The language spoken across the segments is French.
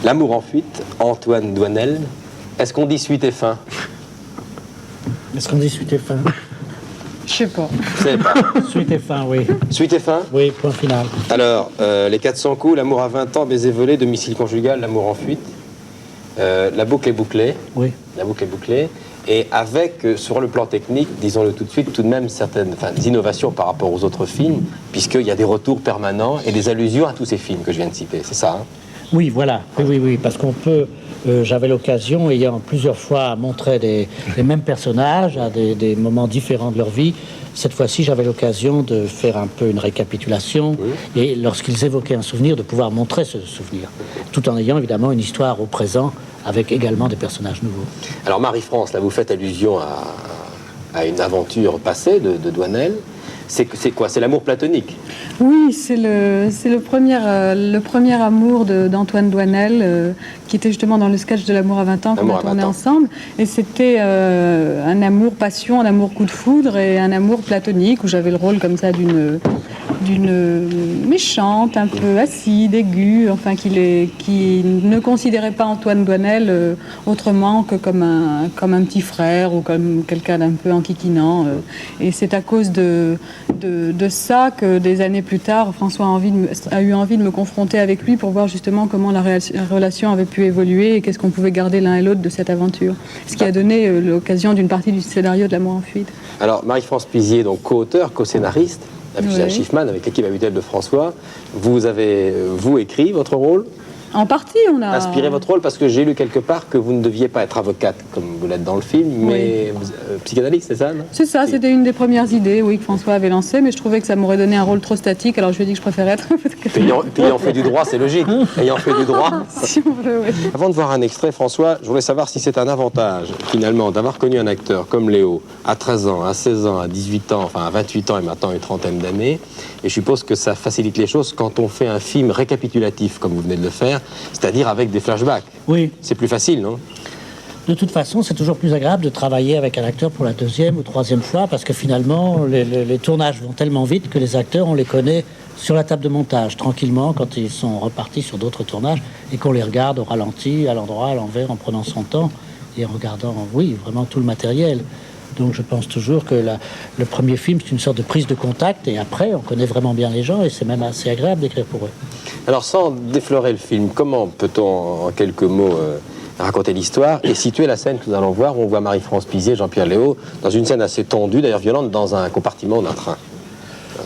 L'amour en fuite, Antoine Doinel. Est-ce qu'on dit suite et fin? Est-ce qu'on dit suite et fin? Je sais pas. Je sais pas. Suite et fin, oui. Suite et fin? Oui, point final. Alors, les 400 coups, l'amour à 20 ans, baiser volé, domicile conjugal, l'amour en fuite. La boucle est bouclée. Oui. La boucle est bouclée. Et avec, sur le plan technique, disons-le tout de suite, tout de même certaines innovations par rapport aux autres films, puisqu'il y a des retours permanents et des allusions à tous ces films que je viens de citer. C'est ça, hein? Oui, voilà. Oui, parce qu'on peut... j'avais l'occasion, ayant plusieurs fois montré les mêmes personnages à des moments différents de leur vie. Cette fois-ci, j'avais l'occasion de faire un peu une récapitulation et lorsqu'ils évoquaient un souvenir, de pouvoir montrer ce souvenir, tout en ayant évidemment une histoire au présent avec également des personnages nouveaux. Alors Marie-France, là, vous faites allusion à une aventure passée de Doinel. C'est quoi? C'est l'amour platonique? Oui, c'est le premier amour d'Antoine Doinel, qui était justement dans le sketch de l'amour à 20 ans qu'on a tourné ensemble. Et c'était un amour passion, un amour coup de foudre et un amour platonique, où j'avais le rôle comme ça d'une méchante, un peu acide, aiguë, enfin qui ne considérait pas Antoine Doinel autrement que comme un petit frère ou comme quelqu'un d'un peu enquiquinant. Et c'est à cause de ça que des années plus tard, François a eu envie de me confronter avec lui pour voir justement comment la relation avait pu évoluer et qu'est-ce qu'on pouvait garder l'un et l'autre de cette aventure. Ce qui a donné l'occasion d'une partie du scénario de L'amour en fuite. Alors Marie-France Pizier, donc co-auteur, co-scénariste, avec Schiffman, avec l'équipe habituelle de François, vous avez, écrit votre rôle? En partie, on a... Inspiré votre rôle, parce que j'ai lu quelque part que vous ne deviez pas être avocate, comme vous l'êtes dans le film, mais psychanalyste, c'est ça, non? C'est ça, c'était une des premières idées, oui, que François avait lancées, mais je trouvais que ça m'aurait donné un rôle trop statique, alors je lui ai dit que je préférais être... Ayant fait du droit, c'est logique. Ayant fait du droit... Si on veut, oui. Avant de voir un extrait, François, je voulais savoir si c'est un avantage, finalement, d'avoir connu un acteur comme Léo, à 13 ans, à 16 ans, à 18 ans, enfin à 28 ans et maintenant une trentaine d'années, et je suppose que ça facilite les choses quand on fait un film récapitulatif, comme vous venez de le faire, c'est-à-dire avec des flashbacks. Oui. C'est plus facile, non? De toute façon, c'est toujours plus agréable de travailler avec un acteur pour la deuxième ou troisième fois parce que finalement, les tournages vont tellement vite que les acteurs, on les connaît sur la table de montage, tranquillement, quand ils sont repartis sur d'autres tournages et qu'on les regarde au ralenti, à l'endroit, à l'envers, en prenant son temps et en regardant, oui, vraiment tout le matériel. Donc je pense toujours que le premier film, c'est une sorte de prise de contact et après, on connaît vraiment bien les gens et c'est même assez agréable d'écrire pour eux. Alors, sans déflorer le film, comment peut-on, en quelques mots, raconter l'histoire et situer la scène que nous allons voir où on voit Marie-France Pizier et Jean-Pierre Léaud dans une scène assez tendue, d'ailleurs violente, dans un compartiment d'un train?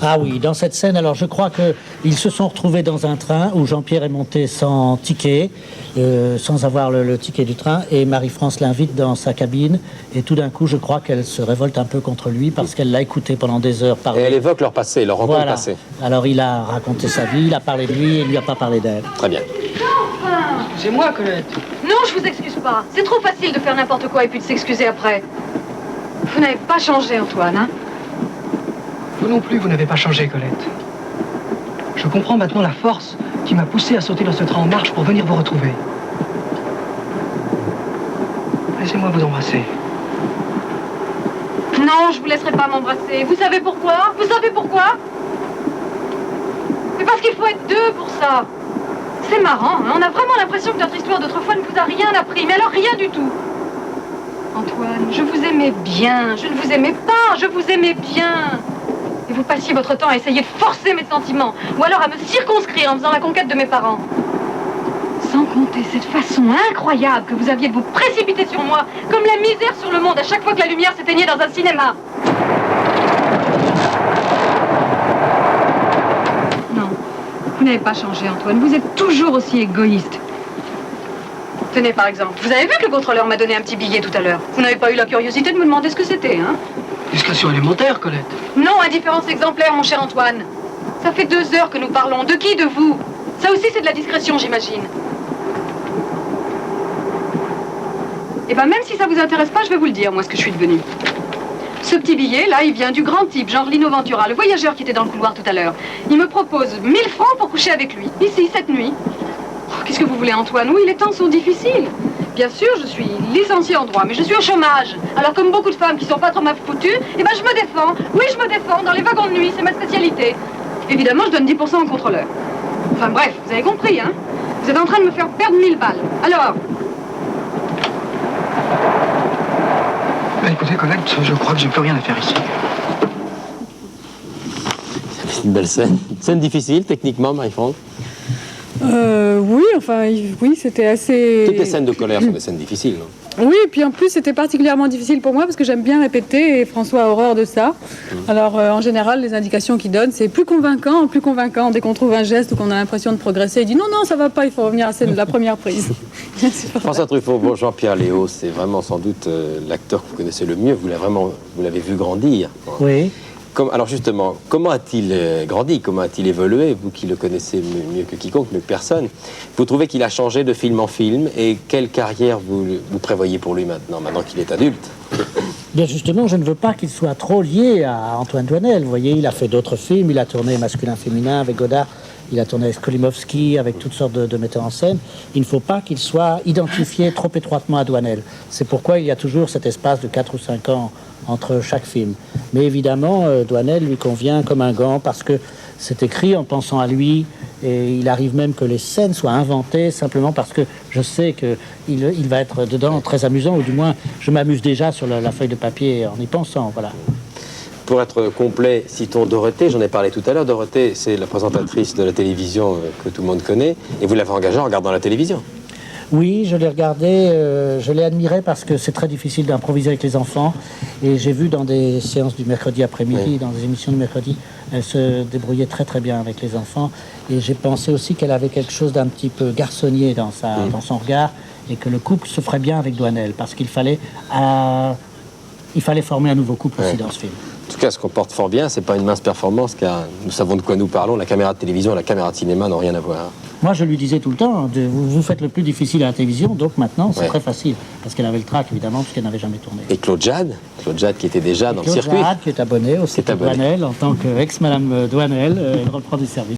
Ah oui, dans cette scène, alors je crois qu'ils se sont retrouvés dans un train où Jean-Pierre est monté sans ticket, sans avoir le ticket du train, et Marie-France l'invite dans sa cabine, et tout d'un coup, je crois qu'elle se révolte un peu contre lui parce qu'elle l'a écouté pendant des heures parler. Et elle évoque leur passé, leur rencontre passée. Alors il a raconté sa vie, il a parlé de lui, et il lui a pas parlé d'elle. Très bien. Excusez-moi, Colette. Non, je vous excuse pas. C'est trop facile de faire n'importe quoi et puis de s'excuser après. Vous n'avez pas changé, Antoine, hein? Vous non plus, vous n'avez pas changé, Colette. Je comprends maintenant la force qui m'a poussé à sauter dans ce train en marche pour venir vous retrouver. Laissez-moi vous embrasser. Non, je vous laisserai pas m'embrasser. Vous savez pourquoi? Vous savez pourquoi? Mais parce qu'il faut être deux pour ça. C'est marrant, hein? On a vraiment l'impression que notre histoire d'autrefois ne vous a rien appris, mais alors rien du tout. Antoine, je vous aimais bien. Je ne vous aimais pas, je vous aimais bien. Et vous passiez votre temps à essayer de forcer mes sentiments, ou alors à me circonscrire en faisant la conquête de mes parents. Sans compter cette façon incroyable que vous aviez de vous précipiter sur moi, comme la misère sur le monde à chaque fois que la lumière s'éteignait dans un cinéma. Non, vous n'avez pas changé, Antoine. Vous êtes toujours aussi égoïste. Tenez, par exemple, vous avez vu que le contrôleur m'a donné un petit billet tout à l'heure. Vous n'avez pas eu la curiosité de me demander ce que c'était, hein? Discrétion élémentaire, Colette. Non, indifférence exemplaire, mon cher Antoine. Ça fait 2 heures que nous parlons. De qui? De vous? Ça aussi, c'est de la discrétion, j'imagine. Eh ben, même si ça vous intéresse pas, je vais vous le dire, moi, ce que je suis devenue. Ce petit billet, là, il vient du grand type, genre Lino Ventura, le voyageur qui était dans le couloir tout à l'heure. Il me propose 1000 francs pour coucher avec lui, ici, cette nuit. Oh, qu'est-ce que vous voulez, Antoine? Oui, les temps sont difficiles. Bien sûr, je suis licenciée en droit, mais je suis au chômage. Alors, comme beaucoup de femmes qui sont pas trop mal foutues, eh ben, je me défends. Oui, je me défends. Dans les wagons de nuit, c'est ma spécialité. Évidemment, je donne 10% au contrôleur. Enfin, bref, vous avez compris, hein? Vous êtes en train de me faire perdre 1000 balles. Alors, Bah, écoutez, Colette, je crois que j'ai plus rien à faire ici. C'est une belle scène. Une scène difficile, techniquement, Marie-France. Oui, enfin, oui, c'était assez... Toutes les scènes de colère sont des scènes difficiles, non? Oui, et puis en plus, c'était particulièrement difficile pour moi parce que j'aime bien répéter et François a horreur de ça. Alors, en général, les indications qu'il donne, c'est plus convaincant. Dès qu'on trouve un geste ou qu'on a l'impression de progresser, il dit non, non, ça va pas, il faut revenir à la première prise. François Truffaut, bon, Jean-Pierre Léaud, c'est vraiment sans doute l'acteur que vous connaissez le mieux. Vous l'avez vu grandir. Oui. Alors justement, comment a-t-il grandi? Comment a-t-il évolué? Vous qui le connaissez mieux que quiconque, mieux que personne. Vous trouvez qu'il a changé de film en film? Et quelle carrière vous prévoyez pour lui maintenant qu'il est adulte? Bien justement, je ne veux pas qu'il soit trop lié à Antoine Doinel. Vous voyez, il a fait d'autres films, il a tourné Masculin-Féminin avec Godard, il a tourné avec Skolimowski, avec toutes sortes de metteurs en scène. Il ne faut pas qu'il soit identifié trop étroitement à Doinel. C'est pourquoi il y a toujours cet espace de 4 ou 5 ans entre chaque film. Mais évidemment, Doinel lui convient comme un gant parce que c'est écrit en pensant à lui et il arrive même que les scènes soient inventées simplement parce que je sais qu'il va être dedans très amusant, ou du moins je m'amuse déjà sur la feuille de papier en y pensant, voilà. Pour être complet, citons Dorothée, j'en ai parlé tout à l'heure. Dorothée, c'est la présentatrice de la télévision que tout le monde connaît, et vous l'avez engagée en regardant la télévision. Oui, je l'ai regardé, je l'ai admiré parce que c'est très difficile d'improviser avec les enfants. Et j'ai vu dans des séances du mercredi après-midi, dans des émissions du mercredi, elle se débrouillait très très bien avec les enfants. Et j'ai pensé aussi qu'elle avait quelque chose d'un petit peu garçonnier dans son regard, et que le couple se ferait bien avec Doinel, parce qu'il fallait former un nouveau couple aussi dans ce film. En tout cas, ce qu'on porte fort bien, c'est pas une mince performance, car nous savons de quoi nous parlons. La caméra de télévision et la caméra de cinéma n'ont rien à voir. Moi, je lui disais tout le temps, vous faites le plus difficile à la télévision, donc maintenant, c'est très facile. Parce qu'elle avait le trac, évidemment, parce qu'elle n'avait jamais tourné. Et Claude Jade qui était déjà dans le circuit. Claude Jade, qui est abonné au circuit Doinel, en tant qu'ex-Madame Doinel, elle reprend du service.